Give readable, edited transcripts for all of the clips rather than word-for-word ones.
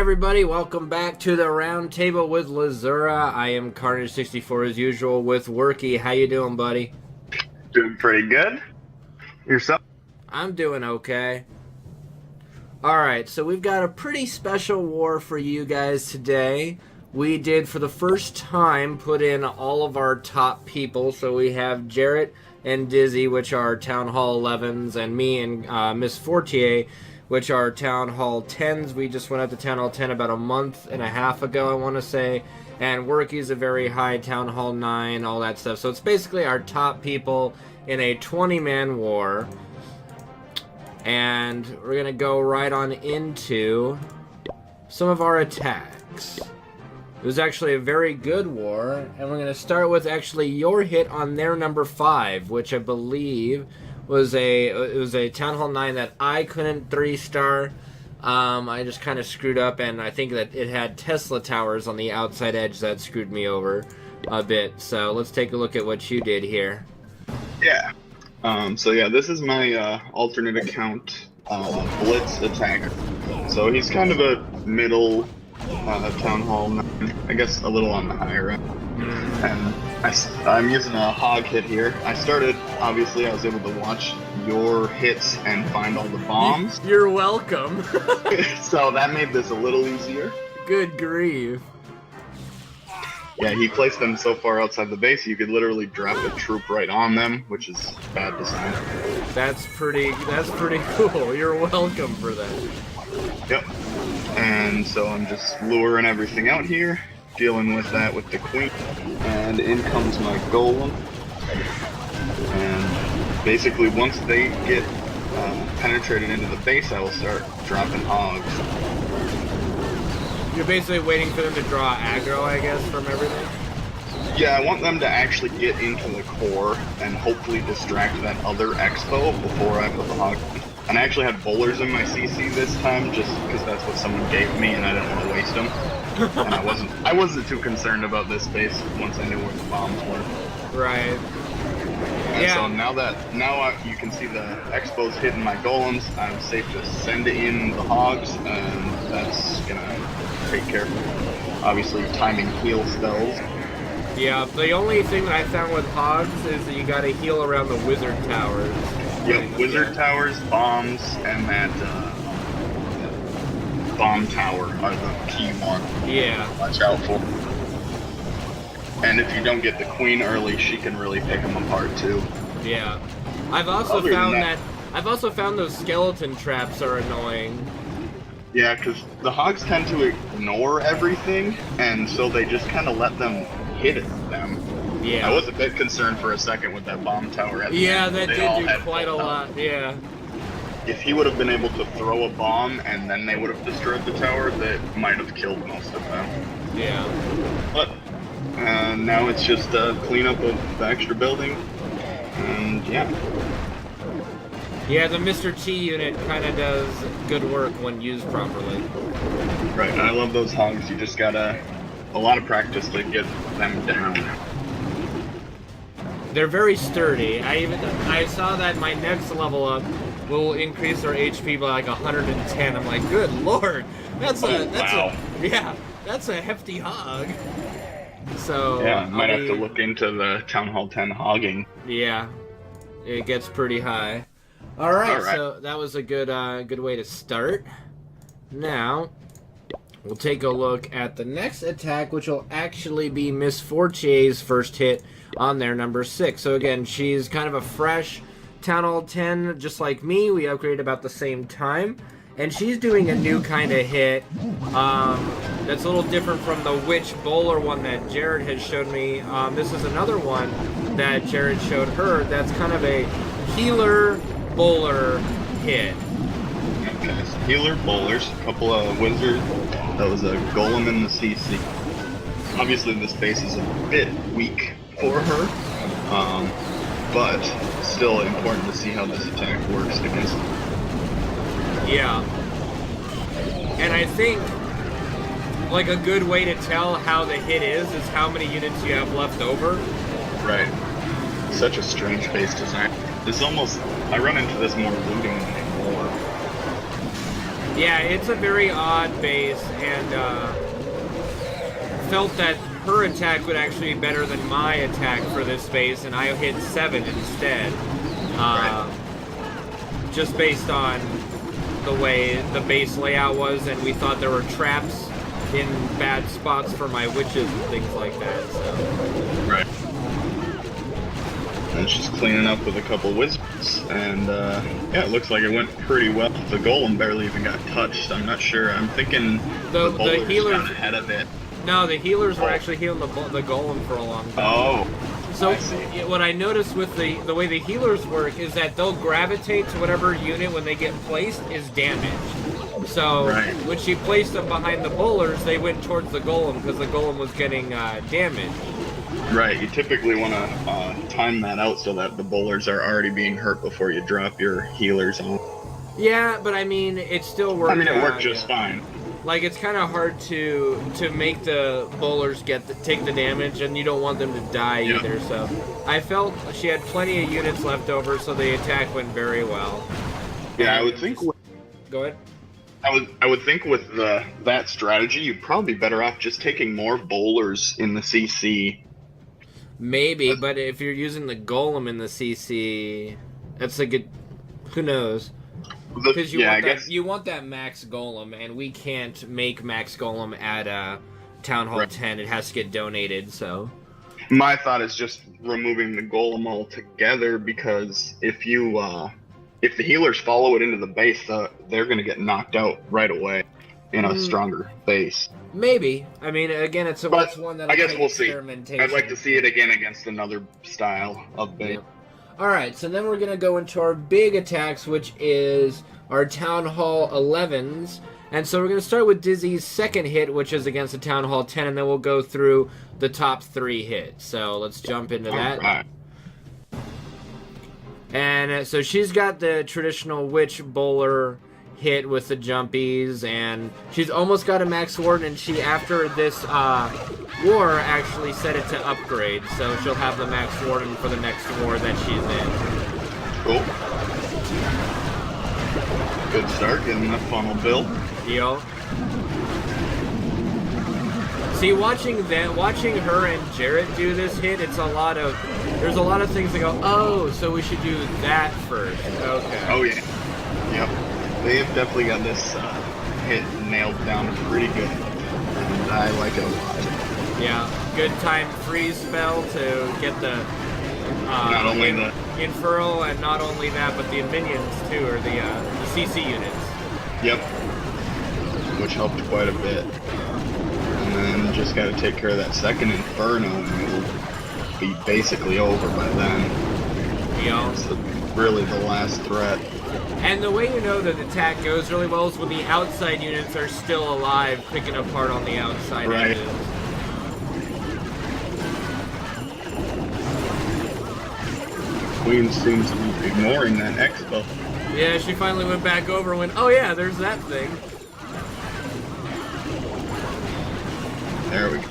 everybody, welcome back to the round table with Lzuruha. I am Carnage64 as usual with Worky. How you doing, buddy? Doing pretty good. Yourself? I'm doing okay. Alright, so we've got a pretty special war for you guys today. We did, for the first time, put in all of our top people. So we have Jarrett and Dizzy, which are Town Hall 11s, and me and Miss Fortier, which are Town Hall 10s. We just went up to Town Hall 10 about a month and a half ago, I want to say. And Worky's a very high Town Hall 9, all that stuff. So it's basically our top people in a 20-man war. And we're going to go right on into some of our attacks. It was actually a very good war, and we're going to start with actually your hit on their number 5, which I believe was a Town Hall 9 that I couldn't 3-star. I just kind of screwed up, and I think that it had Tesla towers on the outside edge that screwed me over a bit. So let's take a look at what you did here. Yeah. So yeah, this is my alternate account Blitz attacker. So he's kind of a middle Town Hall 9, I guess a little on the higher end. And I'm using a hog hit here. I started, obviously, I was able to watch your hits and find all the bombs. You're welcome. So that made this a little easier. Good grief. Yeah, he placed them so far outside the base, you could literally drop a troop right on them, which is bad design. That's pretty cool. You're welcome for that. Yep. And so I'm just luring everything out here, dealing with that with the queen. And in comes my golem. And basically once they get penetrated into the base, I will start dropping hogs. You're basically waiting for them to draw aggro, I guess, from everything? Yeah, I want them to actually get into the core and hopefully distract that other expo before I put the hog. And I actually had bowlers in my CC this time, just because that's what someone gave me, and I didn't want to waste them. And I wasn't too concerned about this base once I knew where the bombs were. Right. And yeah. So now you can see the expos hitting my golems. I'm safe to send in the hogs, and that's gonna take care of it. Obviously, timing heal spells. Yeah, the only thing that I found with hogs is that you gotta heal around the wizard towers. Yep, wizard towers, bombs, and that bomb tower are the key ones. Yeah. Watch out for. And if you don't get the queen early, she can really pick them apart too. Yeah. I've also found those skeleton traps are annoying. Yeah, because the hogs tend to ignore everything, and so they just kind of let them hit them. Yeah. I was a bit concerned for a second with that bomb tower at the end. That did do quite a lot, yeah. If he would have been able to throw a bomb and then they would have destroyed the tower, that might have killed most of them. Yeah. But now it's just a cleanup of the extra building, and yeah. Yeah, the Mr. T unit kind of does good work when used properly. Right, and I love those hogs. You just gotta a lot of practice to get them down. They're very sturdy. I saw that my next level up will increase their HP by like 110. I'm like, good lord, that's a hefty hog. So yeah, might have to look into the Town Hall 10 hogging. Yeah, it gets pretty high. All right, so that was a good way to start. Now we'll take a look at the next attack, which will actually be Miss Fortier's first hit on their number 6. So again, she's kind of a fresh Town Hall 10, just like me. We upgraded about the same time. And she's doing a new kind of hit that's a little different from the Witch Bowler one that Jared has showed me. This is another one that Jared showed her that's kind of a healer bowler hit. Okay, so healer bowlers, a couple of wizards. That was a golem in the CC. Obviously this base is a bit weak for her, but still important to see how this attack works against them. Yeah. And I think like a good way to tell how the hit is how many units you have left over. Right. Such a strange base design. This almost, I run into this more looting than war. Yeah, it's a very odd base, and felt that her attack would actually be better than my attack for this base, and I hit 7 instead. Right. Just based on the way the base layout was, and we thought there were traps in bad spots for my witches and things like that. So. Right. And she's cleaning up with a couple wizards, and yeah, it looks like it went pretty well. The golem barely even got touched. I'm not sure. I'm thinking the healers got ahead of it. No, the healers were actually healing the golem for a long time. Oh. So what I noticed with the way the healers work is that they'll gravitate to whatever unit when they get placed is damaged. So when she placed them behind the bowlers, they went towards the golem because the golem was getting damaged. Right, you typically want to time that out so that the bowlers are already being hurt before you drop your healers on. Yeah, but I mean, it still worked. I mean, it worked just fine. Like, it's kind of hard to make the bowlers take the damage, and you don't want them to die either. So I felt she had plenty of units left over, so the attack went very well. Yeah, I would think. Go ahead. I would think with that strategy, you'd probably be better off just taking more bowlers in the CC. Maybe, but if you're using the golem in the CC, that's a good. Who knows? Because you want that max golem, and we can't make max golem at Town Hall 10. It has to get donated. So my thought is just removing the golem altogether, because if the healers follow it into the base, they're going to get knocked out right away in a stronger base. Maybe. I mean, again, it's one that I guess we'll see. I'd like to see it again against another style of base. Yep. Alright, so then we're going to go into our big attacks, which is our Town Hall 11s. And so we're going to start with Dizzy's second hit, which is against the Town Hall 10, and then we'll go through the top 3 hits. So let's jump into that. Right. And so she's got the traditional Witch Bowler hit with the jumpies, and she's almost got a max warden, and she, after this war, actually set it to upgrade, so she'll have the max warden for the next war that she's in. Cool. Good start, getting that funnel built. Yo. See, watching her and Jarrett do this hit, there's a lot of things that go, oh, so we should do that first. Okay. Oh yeah. Yep. They've definitely got this hit nailed down pretty good, and I like it a lot. Yeah, good time freeze spell to get the not only the Infernal, and not only that, but the minions too, or the CC units. Yep, which helped quite a bit. And then just got to take care of that second Inferno, and it'll be basically over by then. Yeah. It's really the last threat. And the way you know that the attack goes really well is when the outside units are still alive, picking apart on the outside edges. Queen seems to be ignoring that expo. Yeah, she finally went back over and went, oh yeah, there's that thing. There we go.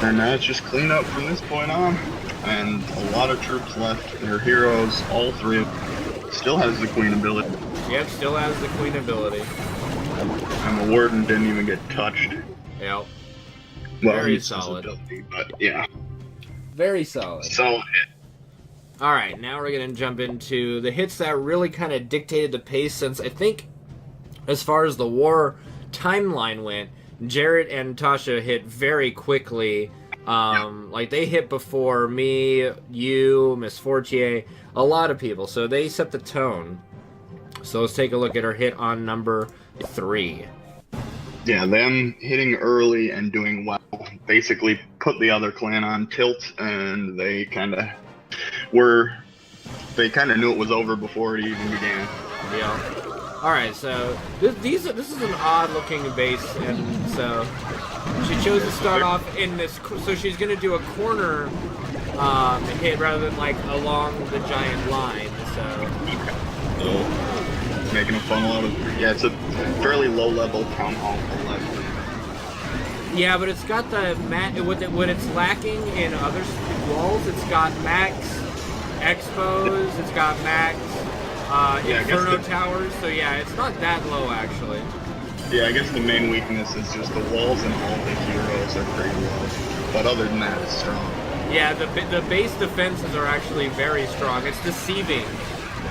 And now it's just clean up from this point on. And a lot of troops left. Her heroes, all 3 of them, still has the Queen ability. Yep, still has the Queen ability. And the Warden didn't even get touched. Yep. Well, very solid. Ability, but yeah. Very solid. Solid hit. Alright, now we're going to jump into the hits that really kind of dictated the pace, since I think, as far as the war timeline went, Jarrett and Tasha hit very quickly. Like, they hit before me, you, Miss Fortier, a lot of people, so they set the tone. So let's take a look at her hit on number 3. Yeah, them hitting early and doing well basically put the other clan on tilt, and they kind of knew it was over before it even began. Yeah. Alright, so this is an odd looking base, and so she chose to start off in this, so she's going to do a corner hit rather than like along the giant line, so. Making a funnel out of, yeah, it's a fairly low level Town Hall 11. Yeah, but it's got what it's lacking in other walls, it's got max expos, it's got max Yeah, Inferno towers. So yeah, it's not that low actually. Yeah, I guess the main weakness is just the walls and all the heroes are pretty low. But other than that, it's strong. Yeah, the base defenses are actually very strong. It's deceiving.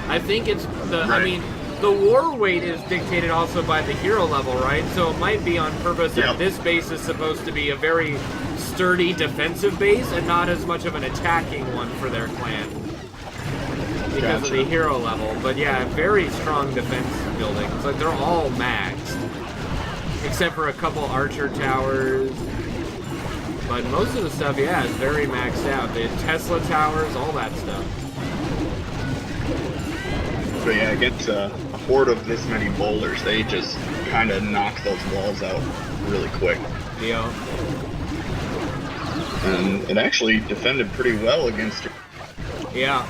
I think it's the. Right. I mean, the war weight is dictated also by the hero level, right? So it might be on purpose that this base is supposed to be a very sturdy defensive base and not as much of an attacking one for their clan because of the hero level. But yeah, very strong defense buildings. Like they're all maxed, except for a couple archer towers. But most of the stuff, yeah, is very maxed out. The Tesla towers, all that stuff. But yeah, against a horde of this many boulders, they just kind of knock those walls out really quick. Yeah. And it actually defended pretty well against it. Yeah.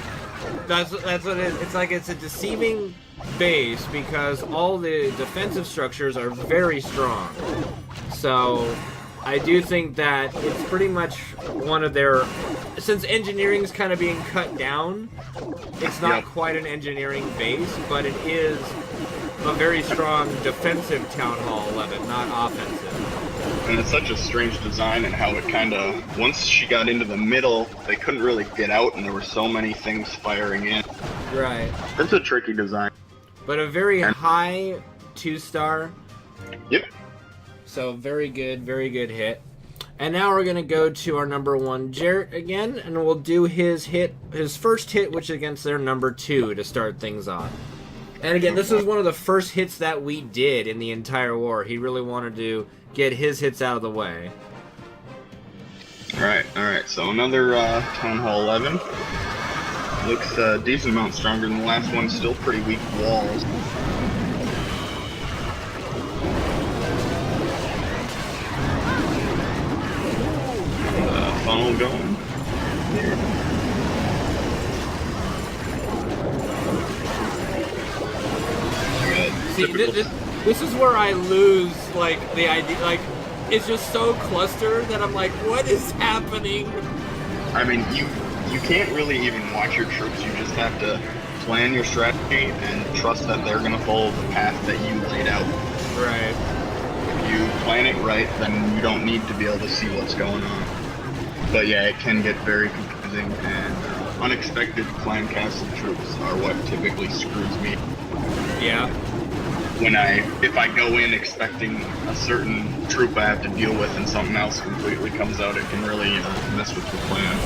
That's what it is. It's like it's a deceiving base because all the defensive structures are very strong. So I do think that it's pretty much one of their... Since engineering's kind of being cut down, it's not quite an engineering base, but it is a very strong defensive Town Hall 11, not offensive. And it's such a strange design and how it kind of... Once she got into the middle, they couldn't really get out and there were so many things firing in. Right. It's a tricky design. But a very high 2-star. Yep. So very good hit. And now we're gonna go to our number 1 Jarrett again, and we'll do his first hit, which is against their number 2 to start things off. And again, this is one of the first hits that we did in the entire war. He really wanted to get his hits out of the way. Alright, so another Town Hall 11. Looks a decent amount stronger than the last one, still pretty weak walls. Funnel going. See, this is where I lose, like, the idea, like, it's just so clustered that I'm like, what is happening? I mean, you can't really even watch your troops, you just have to plan your strategy and trust that they're going to follow the path that you laid out. Right. If you plan it right, then you don't need to be able to see what's going on. But yeah, it can get very confusing, and unexpected clan castle troops are what typically screws me. Yeah. If I go in expecting a certain troop I have to deal with and something else completely comes out, it can really mess with the plan.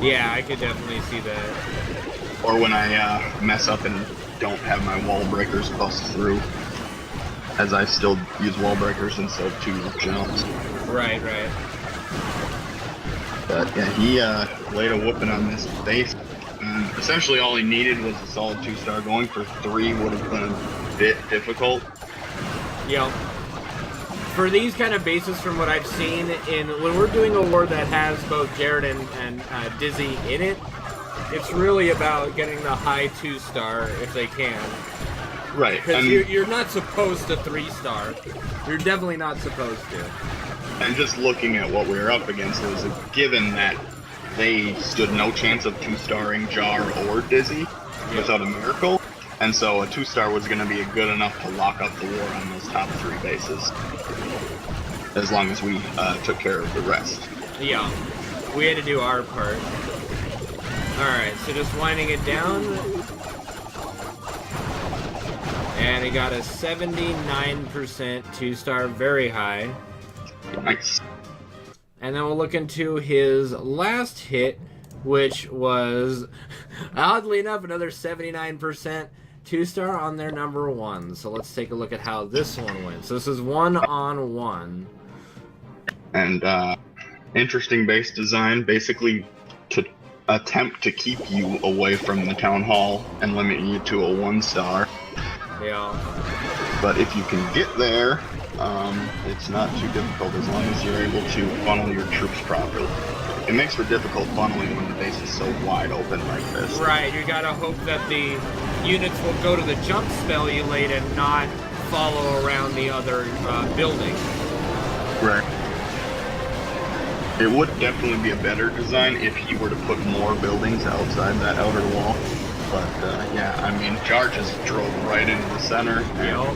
Yeah, I could definitely see that. Or when I mess up and don't have my wall breakers bust through, as I still use wall breakers instead of 2 jumps. Right. But yeah, he laid a whooping on this base. And essentially all he needed was a solid 2-star. Going for 3 would have been a bit difficult. Yeah. For these kind of bases, from what I've seen, when we're doing a war that has both Jared and Dizzy in it, it's really about getting the high 2-star if they can. Right. Because you're not supposed to 3-star. You're definitely not supposed to. And just looking at what we were up against, it was a given that they stood no chance of 2-starring Jar or Dizzy without a miracle. And so a 2-star was going to be good enough to lock up the war on those top 3 bases. As long as we took care of the rest. Yeah. We had to do our part. Alright, so just winding it down. And he got a 79% 2-star, very high. Nice. And then we'll look into his last hit, which was, oddly enough, another 79% 2-star on their number 1. So let's take a look at how this one went. So this is 1-on-1. And interesting base design, basically to attempt to keep you away from the town hall and limit you to a 1-star. Yeah. But if you can get there, it's not too difficult as long as you're able to funnel your troops properly. It makes for difficult funneling when the base is so wide open like this. Right, you gotta hope that the units will go to the jump spell you laid and not follow around the other building. Right. It would definitely be a better design if you were to put more buildings outside that outer wall. But yeah, I mean, Jar just drove right into the center. Yep.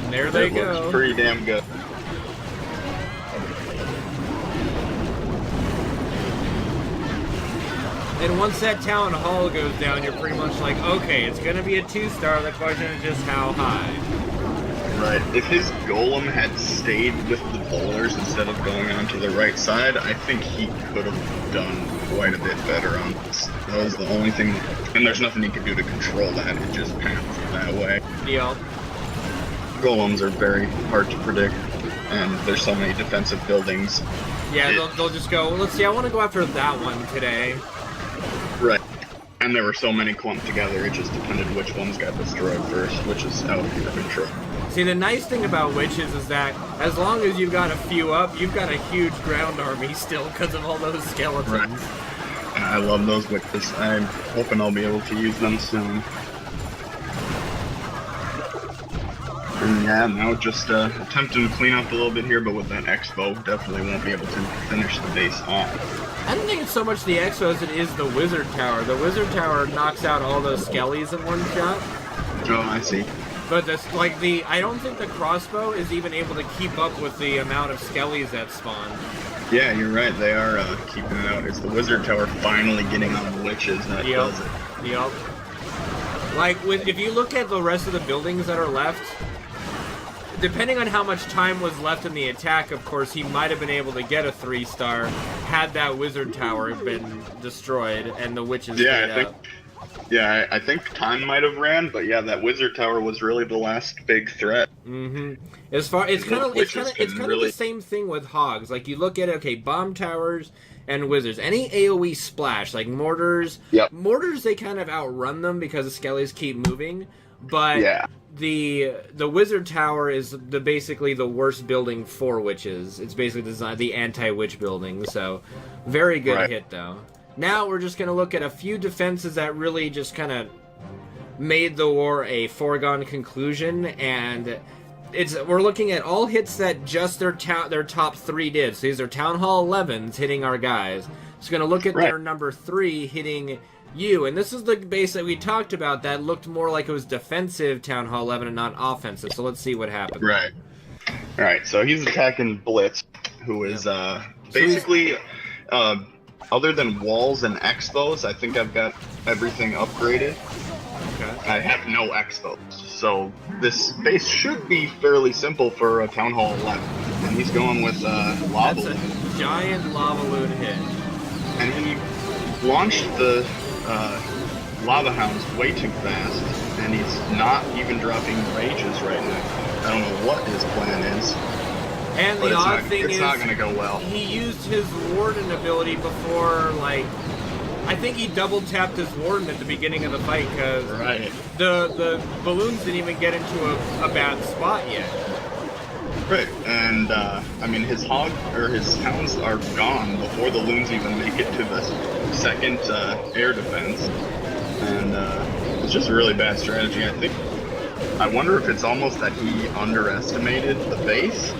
And there they go. Looks pretty damn good. And once that town hall goes down, you're pretty much like, okay, it's gonna be a 2-star. The question is just how high. Right. If his golem had stayed with the bowlers instead of going onto the right side, I think he could have done quite a bit better on this. That was the only thing, and there's nothing he could do to control that. It just pans that way. Yep. Golems are very hard to predict, and there's so many defensive buildings. Yeah, they'll just go, let's see, I want to go after that one today. Right. And there were so many clumped together, it just depended which ones got destroyed first, which is out of your control. See, the nice thing about witches is that as long as you've got a few up, you've got a huge ground army still because of all those skeletons. Right. I love those witches. I'm hoping I'll be able to use them soon. And yeah, now just attempting to clean up a little bit here, but with that Expo, definitely won't be able to finish the base off. I don't think it's so much the Exo as it is the Wizard Tower. The Wizard Tower knocks out all those skellies in one shot. Oh, I see. But I don't think the crossbow is even able to keep up with the amount of skellies that spawn. Yeah, you're right. They are keeping it out. It's the Wizard Tower finally getting on the witches that does it. Yep. Like, if you look at the rest of the buildings that are left, depending on how much time was left in the attack, of course, he might have been able to get a 3-star had that Wizard Tower been destroyed and the witches stayed up. Yeah, I think time might have ran, but yeah, that Wizard Tower was really the last big threat. Mm-hmm. It's kind of the same thing with hogs. Like, you look at it, okay, bomb towers and wizards. Any AoE splash, like mortars. Yep. Mortars, they kind of outrun them because the skellies keep moving. But yeah. The Wizard Tower is basically the worst building for witches. It's basically the anti-witch building. So, very good hit though. Now we're just going to look at a few defenses that really just kind of made the war a foregone conclusion, and we're looking at all hits that just their top 3 did. So these are Town Hall 11s hitting our guys. Just going to look at their number 3 hitting you, and this is the base that we talked about that looked more like it was defensive Town Hall 11 and not offensive. So let's see what happens. Right. All right. So he's attacking Blitz, who is basically. Other than walls and expos, I think I've got everything upgraded. Okay. I have no expos, so this base should be fairly simple for a Town Hall 11. And he's going with Lava Loon. That's a giant Lava Loon hit. And he launched the Lava Hounds way too fast, and he's not even dropping rages right now. I don't know what his plan is. And the odd thing is, it's not going to go well. He used his Warden ability before, like, I think he double tapped his Warden at the beginning of the fight because the balloons didn't even get into a bad spot yet. Right, and I mean his hounds are gone before the loons even make it to the second air defense, and it's just a really bad strategy. I wonder if it's almost that he underestimated the base.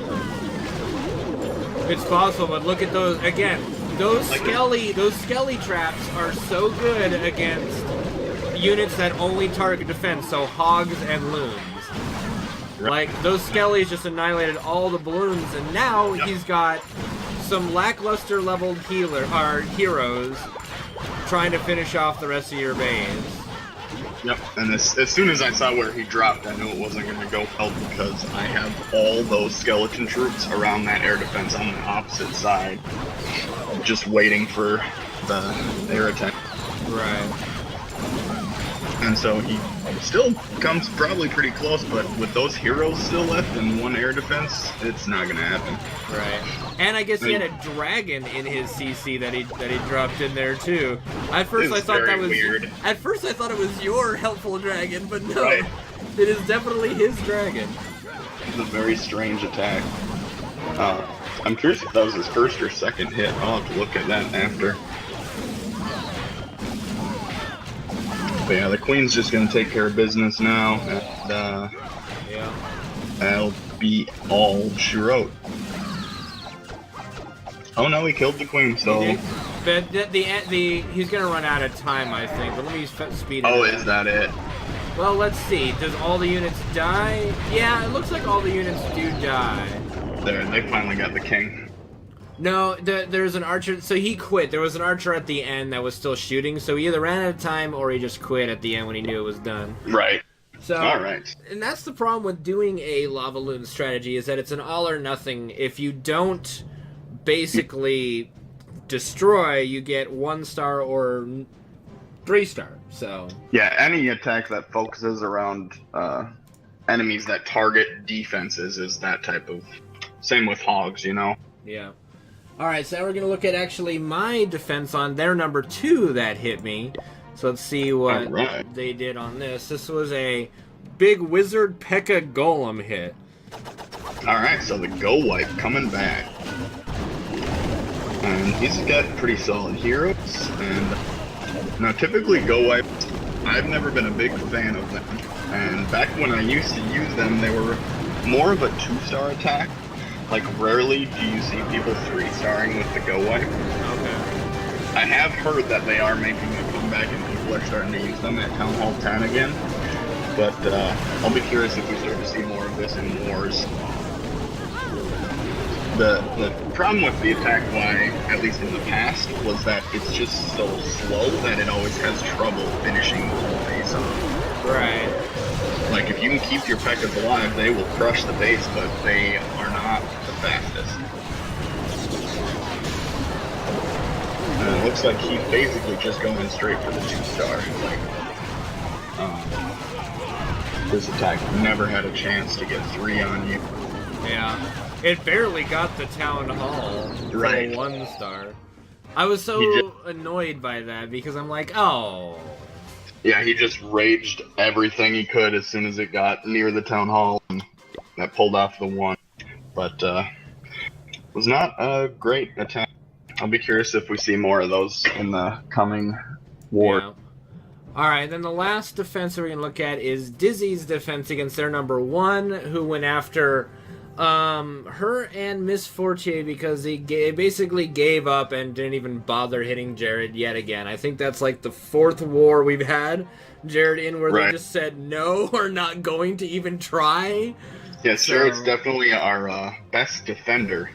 It's possible, but look at those again. Those skelly traps are so good against units that only target defense, so hogs and loons. Right. Like those skellies just annihilated all the balloons, and now he's got some lackluster leveled heroes trying to finish off the rest of your base. Yep, and as soon as I saw where he dropped, I knew it wasn't going to go well because I have all those skeleton troops around that air defense on the opposite side, just waiting for the air attack. Right. And so he still comes probably pretty close, but with those heroes still left and one air defense, it's not going to happen. Right. And I guess he had a dragon in his CC that he dropped in there too. At first I thought that was weird. At first I thought it was your helpful dragon, but no. Right. It is definitely his dragon. It's a very strange attack. I'm curious if that was his first or second hit. I'll have to look at that after. But yeah, the queen's just gonna take care of business now, and that'll be all she wrote. Oh no, he killed the queen, so But he's gonna run out of time, I think. But let me speed it. Oh, up. is that it? Well, let's see. Does all the units die? Yeah, it looks like all the units do die. There, they finally got the king. No, there's an archer. So he quit. There was an archer at the end that was still shooting. So he either ran out of time or he just quit at the end when he knew it was done. Right. So, all right. And that's the problem with doing a lava loon strategy, is that it's an all or nothing. If you don't basically destroy, you get 1 star or 3 star. So yeah, any attack that focuses around enemies that target defenses is that type of. Same with hogs, you know. Yeah. All right, so now we're gonna look at actually my defense on their number 2 that hit me. So let's see what they did on this. This was a big wizard P.E.K.K.A. golem hit. All right, so the go wipe coming back. And he's got pretty solid heroes. And now typically go wipes, I've never been a big fan of them. And back when I used to use them, they were more of a 2-star attack. Like rarely do you see people 3-starring with the go wipe. Okay. I have heard that they are making a comeback and people are starting to use them at Town Hall 10 again. But I'll be curious if we start to see more of this in wars. The problem with the attack Y, at least in the past, was that it's just so slow that it always has trouble finishing the whole base off. Right. Like, if you can keep your P.E.K.K.A.s alive, they will crush the base, but they are not the fastest. And it looks like he's basically just going straight for the 2-star. Like, this attack never had a chance to get 3 on you. Yeah. It barely got the town hall for a 1 star. I was so annoyed by that because I'm like, oh. Yeah, he just raged everything he could as soon as it got near the town hall, and that pulled off the 1. But was not a great attack. I'll be curious if we see more of those in the coming war. Yeah. Alright, then the last defense we're going to look at is Dizzy's defense against their number 1, who went after her and Miss Fortier because he basically gave up and didn't even bother hitting Jared yet again. I think that's like the 4th war we've had Jared in where they just said no, we're not going to even try. Yeah, Jared's definitely our best defender,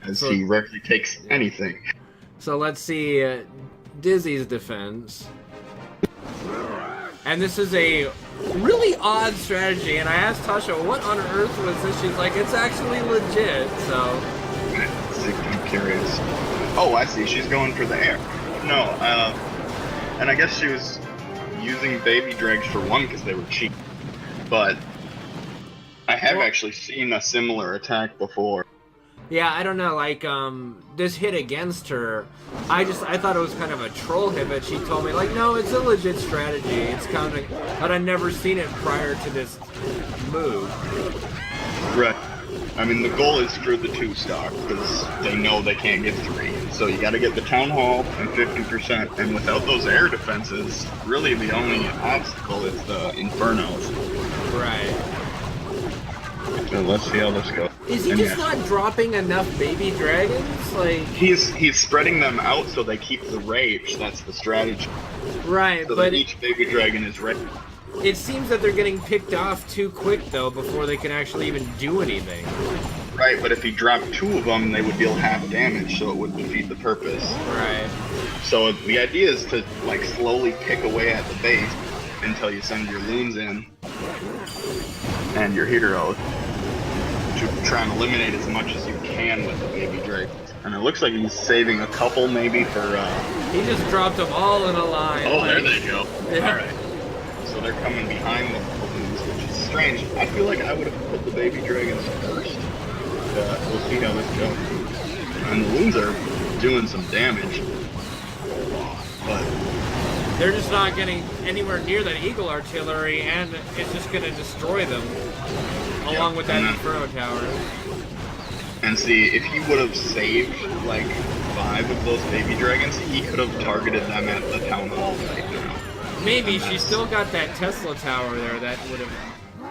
as he rarely takes anything. So let's see Dizzy's defense. And this is a really odd strategy, and I asked Tasha, what on earth was this? She's like, it's actually legit, so... I'm curious. Oh, I see, she's going for the air. No, and I guess she was using baby dregs for 1 because they were cheap. But I have actually seen a similar attack before. Yeah, I don't know, like, this hit against her, I thought it was kind of a troll hit, but she told me, like, no, it's a legit strategy. It's kind of, but I'd never seen it prior to this move. Right. I mean, the goal is for the 2-star, because they know they can't get 3. So you gotta get the Town Hall and 50%, and without those air defenses, really the only obstacle is the Infernos. Right. So let's see how this goes. Is he just not dropping enough baby dragons? Like he's spreading them out so they keep the rage. That's the strategy. Right, so but that each baby dragon is ready. It seems that they're getting picked off too quick though before they can actually even do anything. Right, but if he dropped 2 of them, they would deal half damage, so it would defeat the purpose. Right. So the idea is to like slowly pick away at the base until you send your loons in and your heroes to try and eliminate as much as you can with the baby drake. And it looks like he's saving a couple maybe for He just dropped them all in a line. Oh, there they go. Yeah. Alright. So they're coming behind the balloons, which is strange. I feel like I would have put the baby dragons first. We'll see how this goes. And the loons are doing some damage. But they're just not getting anywhere near that eagle artillery, and it's just going to destroy them, along with that Inferno tower. And see, if he would have saved, like, 5 of those baby dragons, he could have targeted them at the town hall right now. Maybe, she still got that Tesla tower there that would have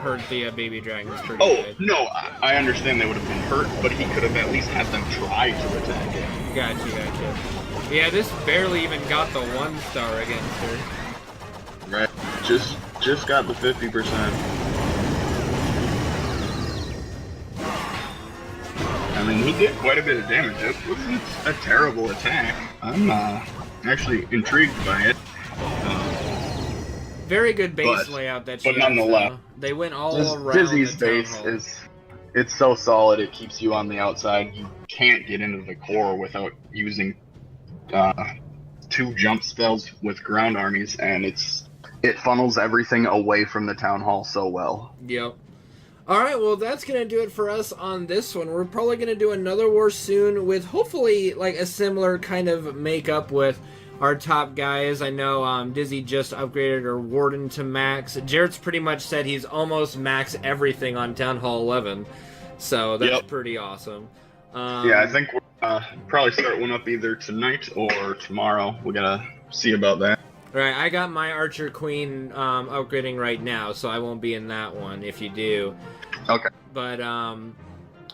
hurt the baby dragons pretty Oh, good. no, I understand they would have been hurt, but he could have at least had them try to attack it. Gotcha. Yeah, this barely even got the 1-star against her. Right. Just got the 50%. I mean, he did quite a bit of damage. It wasn't a terrible attack. I'm actually intrigued by it. Very good base layout that she but nonetheless, has, they went all around Dizzy's the base hall. it's so solid. It keeps you on the outside. You can't get into the core without using 2 jump spells with ground armies, and it funnels everything away from the town hall so well. Yep. Alright, well that's going to do it for us on this one. We're probably going to do another war soon with hopefully like a similar kind of makeup with our top guys. I know Dizzy just upgraded her Warden to max. Jarrett's pretty much said he's almost max everything on Town Hall 11. So that's pretty awesome. Yeah, I think we'll probably start one up either tonight or tomorrow. We got to see about that. Right, I got my Archer Queen upgrading right now, so I won't be in that one if you do. Okay. But,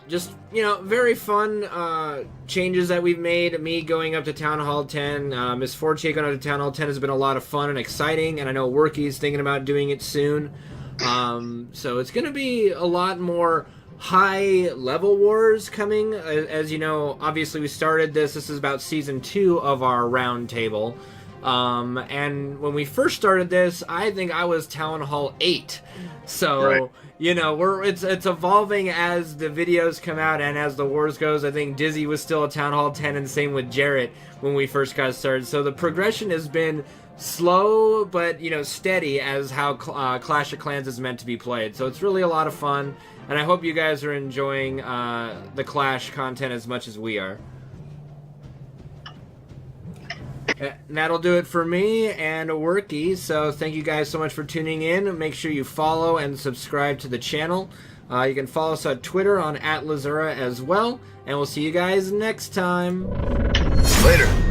just, you know, very fun changes that we've made. Me going up to Town Hall 10, Miss Fortier going up to Town Hall 10 has been a lot of fun and exciting, and I know Worky's thinking about doing it soon. So it's going to be a lot more high-level wars coming. As you know, obviously we started this. This is about Season 2 of our round table. And when we first started this, I think I was Town Hall 8. So, you know, it's evolving as the videos come out and as the wars goes. I think Dizzy was still a Town Hall 10, and same with Jarrett when we first got started. So the progression has been slow, but, you know, steady as how Clash of Clans is meant to be played. So it's really a lot of fun, and I hope you guys are enjoying the Clash content as much as we are. And that'll do it for me and Worky, so thank you guys so much for tuning in. Make sure you follow and subscribe to the channel. You can follow us on Twitter on @Lzuruha as well, and we'll see you guys next time. Later.